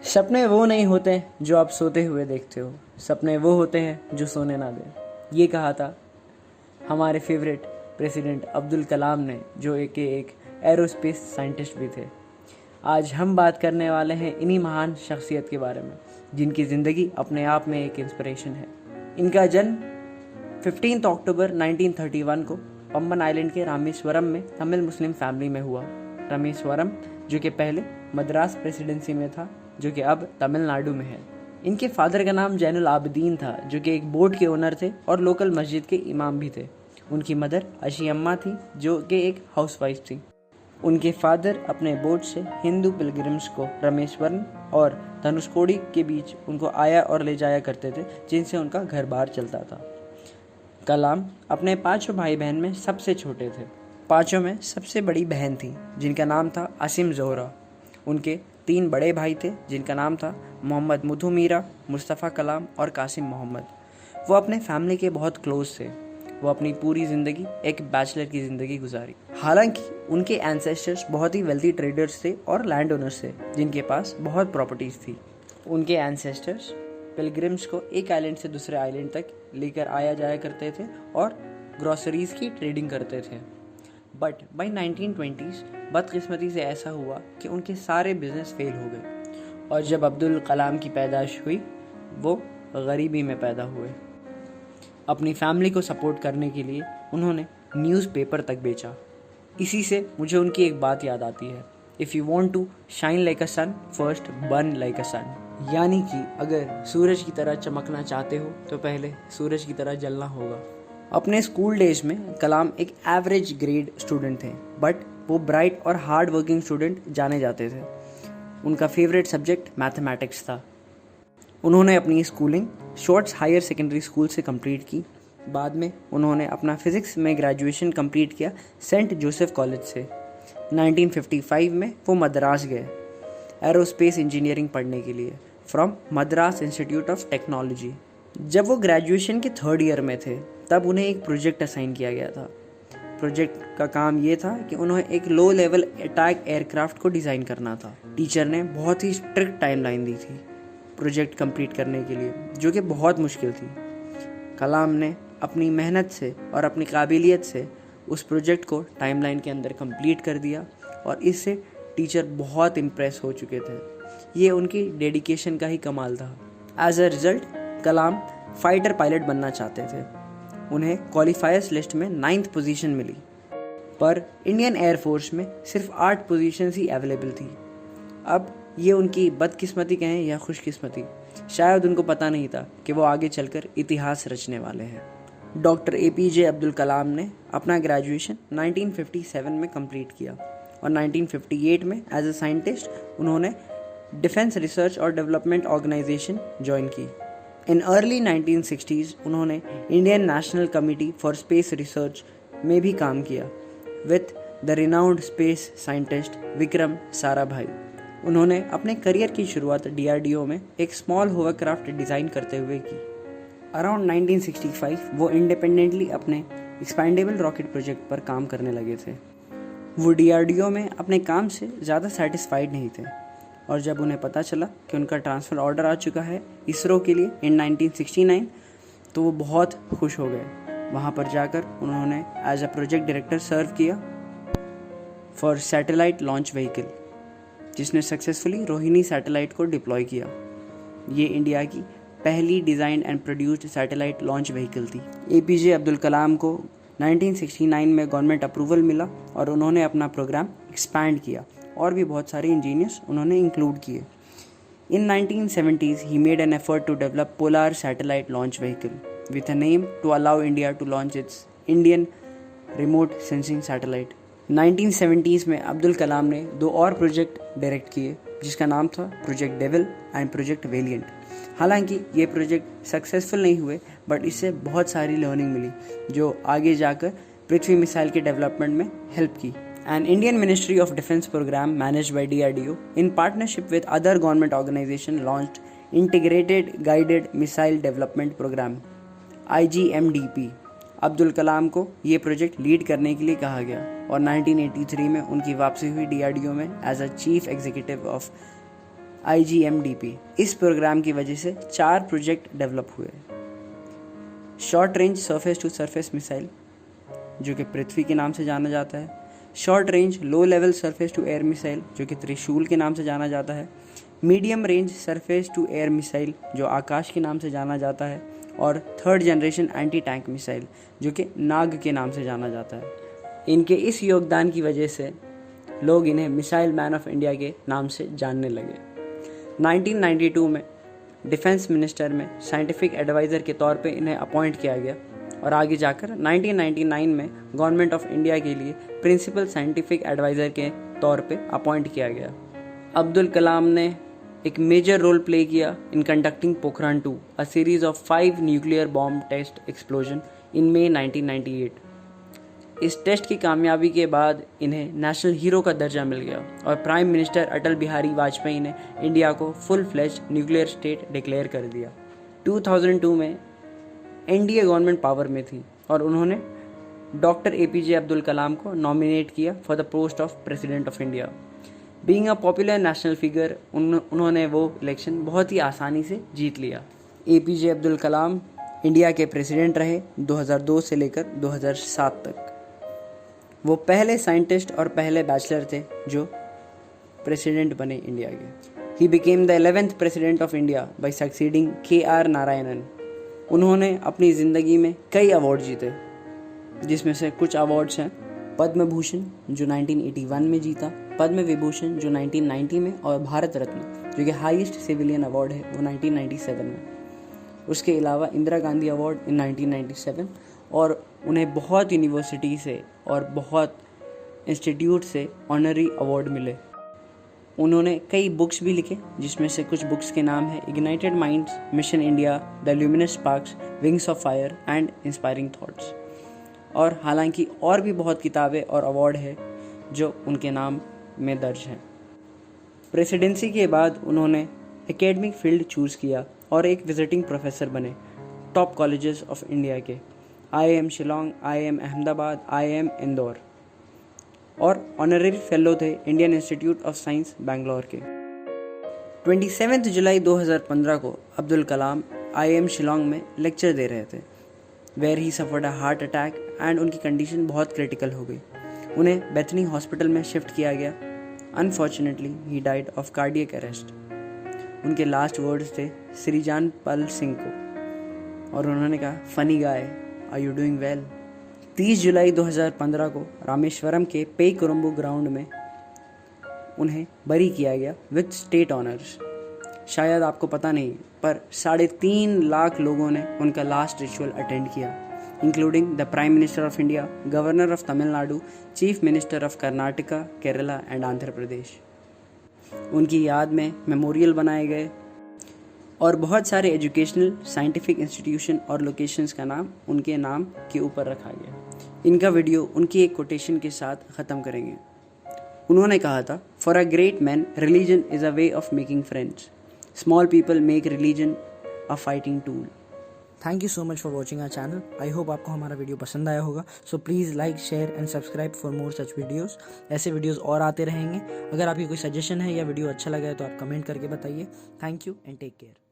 सपने वो नहीं होते जो आप सोते हुए देखते हो, सपने वो होते हैं जो सोने ना दें। ये कहा था हमारे फेवरेट प्रेसिडेंट अब्दुल कलाम ने, जो एक एरोस्पेस साइंटिस्ट भी थे। आज हम बात करने वाले हैं इन्हीं महान शख्सियत के बारे में, जिनकी ज़िंदगी अपने आप में एक इंस्पिरेशन है। इनका जन्म 15 अक्टूबर 1931 को पम्बन आइलैंड के रामेश्वरम में तमिल मुस्लिम फैमिली में हुआ। रामेश्वरम जो कि पहले मद्रास प्रेसिडेंसी में था, जो कि अब तमिलनाडु में है। इनके फादर का नाम जैनुल आबदीन था, जो कि एक बोट के ओनर थे और लोकल मस्जिद के इमाम भी थे। उनकी मदर अशी अम्मा थी, जो कि एक हाउसवाइफ थी। उनके फादर अपने बोट से हिंदू पिलग्रिम्स को रामेश्वरम और धनुषकोडी के बीच उनको आया और ले जाया करते थे, जिनसे उनका घर बार चलता था। कलाम अपने 5 भाई बहन में सबसे छोटे थे। 5 में सबसे बड़ी बहन थी, जिनका नाम था असीम जोहरा। उनके 3 बड़े भाई थे, जिनका नाम था मोहम्मद मुथु मीरा, मुस्तफ़ा कलाम और कासिम मोहम्मद। वो अपने फैमिली के बहुत क्लोज थे। वो अपनी पूरी ज़िंदगी एक बैचलर की ज़िंदगी गुजारी। हालांकि उनके एंसेस्टर्स बहुत ही वेल्दी ट्रेडर्स थे और लैंड ओनर्स थे, जिनके पास बहुत प्रॉपर्टीज़ थी। उनके एंसेस्टर्स पिलग्रिम्स को एक आइलैंड से दूसरे आइलैंड तक लेकर आया जाया करते थे और ग्रॉसरीज की ट्रेडिंग करते थे। बट बाई 1920s बदकिस्मती से ऐसा हुआ कि उनके सारे बिजनेस फेल हो गए, और जब अब्दुल कलाम की पैदाइश हुई, वो गरीबी में पैदा हुए। अपनी फैमिली को सपोर्ट करने के लिए उन्होंने न्यूज़पेपर तक बेचा। इसी से मुझे उनकी एक बात याद आती है, if you want to shine like a sun, first burn like a sun. यानी कि अगर सूरज की तरह चमकना चाहते हो तो पहले सूरज की तरह जलना होगा। अपने स्कूल डेज में कलाम एक एवरेज ग्रेड स्टूडेंट थे, बट वो ब्राइट और हार्ड वर्किंग स्टूडेंट जाने जाते थे। उनका फेवरेट सब्जेक्ट मैथमेटिक्स था। उन्होंने अपनी schooling Schwartz higher secondary school से कंप्लीट की। बाद में उन्होंने अपना फिज़िक्स में ग्रेजुएशन कंप्लीट किया सेंट जोसेफ कॉलेज से। 1955 में वो मद्रास गए एरोस्पेस इंजीनियरिंग पढ़ने के लिए from Madras institute of technology. जब वो ग्रेजुएशन के 3rd ईयर में थे, तब उन्हें एक प्रोजेक्ट असाइन किया गया था। प्रोजेक्ट का काम ये था कि उन्हें एक लो लेवल अटैक एयरक्राफ्ट को डिज़ाइन करना था। टीचर ने बहुत ही स्ट्रिक्ट टाइमलाइन दी थी प्रोजेक्ट कंप्लीट करने के लिए, जो कि बहुत मुश्किल थी। कलाम ने अपनी मेहनत से और अपनी काबिलियत से उस प्रोजेक्ट को टाइमलाइन के अंदर कंप्लीट कर दिया, और इससे टीचर बहुत इम्प्रेस हो चुके थे। ये उनकी डेडिकेशन का ही कमाल था। As a result Kalam fighter pilot बनना चाहते थे। उन्हें क्वालिफायर्स लिस्ट में 9th पोजीशन मिली, पर इंडियन एयरफोर्स में सिर्फ 8 पोजीशंस ही अवेलेबल थी। अब ये उनकी बदकिस्मती कहें या खुशकिस्मती, शायद उनको पता नहीं था कि वो आगे चलकर इतिहास रचने वाले हैं। डॉक्टर APJ अब्दुल कलाम ने अपना ग्रेजुएशन 1957 में कंप्लीट किया, और 1958 में एज अ साइंटिस्ट उन्होंने डिफेंस रिसर्च और डेवलपमेंट ऑर्गेनाइजेशन ज्वाइन की। इन अर्ली 1960s उन्होंने Indian national committee for space research में भी काम किया with the renowned space scientist Vikram Sarabhai. उन्होंने अपने करियर की शुरुआत DRDO में एक स्मॉल होवरक्राफ्ट डिज़ाइन करते हुए की। अराउंड 1965 वो इंडिपेंडेंटली अपने एक्सपैंडेबल रॉकेट प्रोजेक्ट पर काम करने लगे थे। वो DRDO में अपने काम से ज़्यादा सेटिस्फाइड नहीं थे, और जब उन्हें पता चला कि उनका ट्रांसफ़र ऑर्डर आ चुका है इसरो के लिए इन 1969, तो वो बहुत खुश हो गए। वहाँ पर जाकर उन्होंने एज अ प्रोजेक्ट डायरेक्टर सर्व किया फॉर सैटेलाइट लॉन्च व्हीकल, जिसने सक्सेसफुली रोहिणी सैटेलाइट को डिप्लॉय किया। ये इंडिया की पहली designed and produced satellite launch vehicle थी। APJ अब्दुल कलाम को 1969 में गवर्नमेंट अप्रूवल मिला, और उन्होंने अपना प्रोग्राम एक्सपैंड किया, और भी बहुत सारे इंजीनियर्स उन्होंने इंक्लूड किए। In 1970s he made an effort to develop polar satellite launch vehicle with a name to allow India to launch its Indian remote sensing satellite. 1970s में अब्दुल कलाम ने 2 और प्रोजेक्ट डायरेक्ट किए, जिसका नाम था प्रोजेक्ट डेविल एंड प्रोजेक्ट वेलिएंट। हालांकि ये project successful नहीं हुए, बट इससे बहुत सारी लर्निंग मिली, जो आगे जाकर पृथ्वी मिसाइल के डेवलपमेंट में हेल्प की। An Indian Ministry of Defense program managed by DRDO in partnership with other government organizations launched Integrated Guided Missile Development Program IGMDP। Abdul Kalam को ये प्रोजेक्ट लीड करने के लिए कहा गया, और 1983 में उनकी वापसी हुई DRDO में as a chief executive of IGMDP। इस प्रोग्राम की वजह से 4 प्रोजेक्ट डेवलप हुए। Short range surface to surface missile, जो कि पृथ्वी के नाम से जाना जाता है। Short range low level surface to air missile, जो कि त्रिशूल के नाम से जाना जाता है। Medium range surface to air missile, जो आकाश के नाम से जाना जाता है। और third generation anti tank missile, जो कि नाग के नाम से जाना जाता है। इनके इस योगदान की वजह से लोग इन्हें मिसाइल मैन ऑफ इंडिया के नाम से जानने लगे। 1992 में डिफेंस मिनिस्टर में साइंटिफिक एडवाइज़र के तौर पे इन्हें अपॉइंट किया गया और आगे जाकर 1999 में गवर्नमेंट ऑफ इंडिया के लिए प्रिंसिपल साइंटिफिक एडवाइज़र के तौर पे अपॉइंट किया गया। अब्दुल कलाम ने एक मेजर रोल प्ले किया in conducting Pokhran 2, a series of 5 nuclear bomb test explosion in May 1998। इस टेस्ट की कामयाबी के बाद इन्हें नेशनल हीरो का दर्जा मिल गया और प्राइम मिनिस्टर अटल बिहारी वाजपेयी ने इंडिया को full fledge nuclear state declare कर दिया। 2002 में एनडीए गवर्नमेंट पावर में थी और उन्होंने डॉक्टर APJ अब्दुल कलाम को नॉमिनेट किया for the post of president of India. Being a popular national figure, उन्होंने वो इलेक्शन बहुत ही आसानी से जीत लिया। APJ अब्दुल कलाम इंडिया के प्रेसिडेंट रहे 2002 से लेकर 2007 तक। वो पहले साइंटिस्ट और पहले बैचलर थे जो प्रेसिडेंट बने इंडिया के। He became the 11th president of India by succeeding KR Narayanan. उन्होंने अपनी ज़िंदगी में कई अवार्ड जीते, जिसमें से कुछ अवार्ड्स हैं पद्म भूषण जो 1981 में जीता, पद्म विभूषण जो 1990 में, और भारत रत्न जो कि हाईएस्ट सिविलियन अवार्ड है वो 1997 में। उसके अलावा इंदिरा गांधी अवार्ड इन 1997, और उन्हें बहुत यूनिवर्सिटी से और बहुत इंस्टीट्यूट से ऑनरी अवार्ड मिले। उन्होंने कई बुक्स भी लिखे, जिसमें से कुछ बुक्स के नाम है ignited minds, mission India, the luminous sparks, wings of fire and inspiring thoughts. और हालांकि और भी बहुत किताबें और अवार्ड है जो उनके नाम में दर्ज हैं। प्रेसिडेंसी के बाद उन्होंने एकेडमिक फील्ड चूज़ किया और एक विजिटिंग प्रोफेसर बने टॉप कॉलेजेस ऑफ इंडिया के, IIM Shillong, IIM Ahmedabad, IIM Indore, और ऑनररी फेलो थे Indian institute of science Bangalore के। 27 जुलाई 2015 को अब्दुल कलाम IIM शिलोंग में लेक्चर दे रहे थे, where he suffered a heart attack and उनकी कंडीशन बहुत क्रिटिकल हो गई। उन्हें बेथनी हॉस्पिटल में शिफ्ट किया गया। Unfortunately he died of cardiac arrest. उनके लास्ट वर्ड्स थे श्रीजान पल सिंह को, और उन्होंने कहा, funny guy, are you doing well. 30 जुलाई 2015 को रामेश्वरम के पेईकुरुम्बु ग्राउंड में उन्हें बरी किया गया विद स्टेट ऑनर्स। शायद आपको पता नहीं, पर 3.5 लाख लोगों ने उनका लास्ट रिचुअल अटेंड किया, including the prime minister of India, governor of Tamil Nadu, chief minister of Karnataka, Kerala and Andhra Pradesh. उनकी याद में मेमोरियल बनाए गए और बहुत सारे एजुकेशनल, साइंटिफिक इंस्टीट्यूशन और लोकेशंस का नाम उनके नाम के ऊपर रखा गया। इनका वीडियो उनकी एक कोटेशन के साथ ख़त्म करेंगे। उन्होंने कहा था, for a great man religion is a way of making friends, small people make religion a fighting tool. Thank you so much for watching our channel. I hope आपको हमारा वीडियो पसंद आया होगा। So please like, share and subscribe for more such videos. ऐसे videos और आते रहेंगे। अगर आपकी कोई सजेशन है या वीडियो अच्छा लगा है तो आप कमेंट करके बताइए। Thank you and take care.